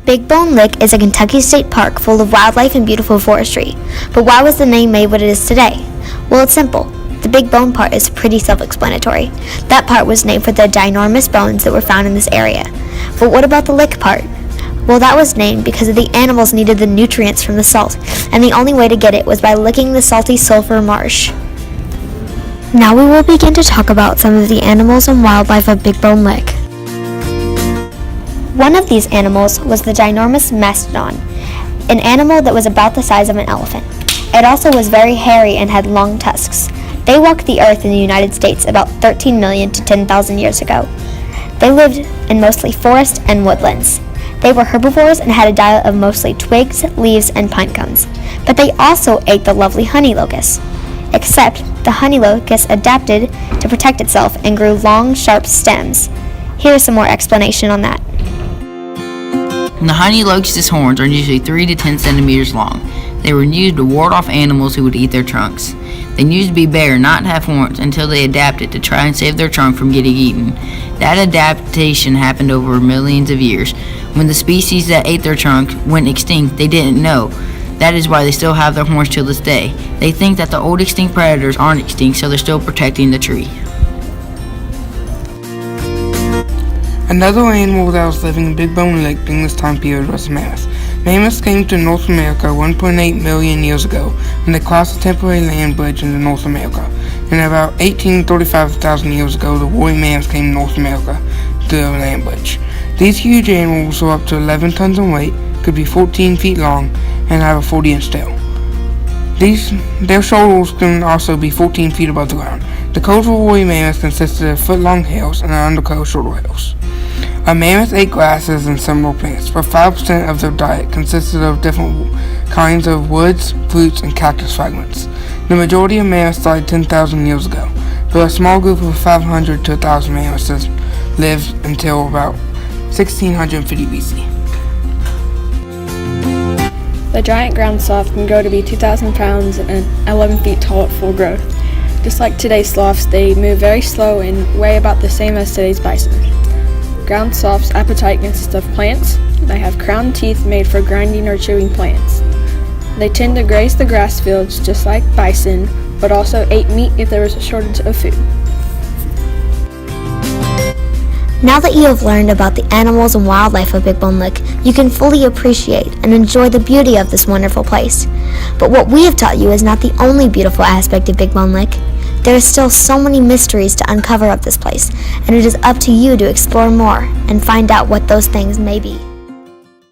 Big Bone Lick is a Kentucky state park full of wildlife and beautiful forestry. But why was the name made what it is today? Well, it's simple. The big bone part is pretty self-explanatory. That part was named for the ginormous bones that were found in this area. But what about the lick part? Well, that was named because the animals needed the nutrients from the salt, and the only way to get it was by licking the salty sulfur marsh. Now we will begin to talk about some of the animals and wildlife of Big Bone Lick. One of these animals was the ginormous Mastodon, an animal that was about the size of an elephant. It also was very hairy and had long tusks. They walked the earth in the United States about 13 million to 10,000 years ago. They lived in mostly forest and woodlands. They were herbivores and had a diet of mostly twigs, leaves, and pine cones. But they also ate the lovely honey locust. Except the honey locust adapted to protect itself and grew long, sharp stems. Here's some more explanation on that. The honey locust's horns are usually 3 to 10 centimeters long. They were used to ward off animals who would eat their trunks. They used to be bare, not have horns, until they adapted to try and save their trunk from getting eaten. That adaptation happened over millions of years. When the species that ate their trunk went extinct, they didn't know. That is why they still have their horns till this day. They think that the old extinct predators aren't extinct, so they're still protecting the tree. Another animal that was living in Big Bone Lick during this time period was the mammoth. Mammoths came to North America 1.8 million years ago when they crossed a temporary land bridge into North America. And about 35,000 years ago, the woolly mammoths came to North America through the land bridge. These huge animals were up to 11 tons in weight, could be 14 feet long, and have a 40-inch tail. Their shoulders can also be 14 feet above the ground. The coat of a woolly mammoth consisted of foot-long hairs and an undercoat of shorter hairs. A mammoth ate grasses and similar plants, but 5% of their diet consisted of different kinds of woods, fruits, and cactus fragments. The majority of mammoths died 10,000 years ago, but a small group of 500 to 1,000 mammoths lived until about 1650 BC. The giant ground sloth can grow to be 2,000 pounds and 11 feet tall at full growth. Just like today's sloths, they move very slow and weigh about the same as today's bison. Ground sloths' appetite consists of plants. They have crowned teeth made for grinding or chewing plants. They tend to graze the grass fields just like bison, but also ate meat if there was a shortage of food. Now that you have learned about the animals and wildlife of Big Bone Lick, you can fully appreciate and enjoy the beauty of this wonderful place. But what we have taught you is not the only beautiful aspect of Big Bone Lick. There are still so many mysteries to uncover of this place, and it is up to you to explore more and find out what those things may be.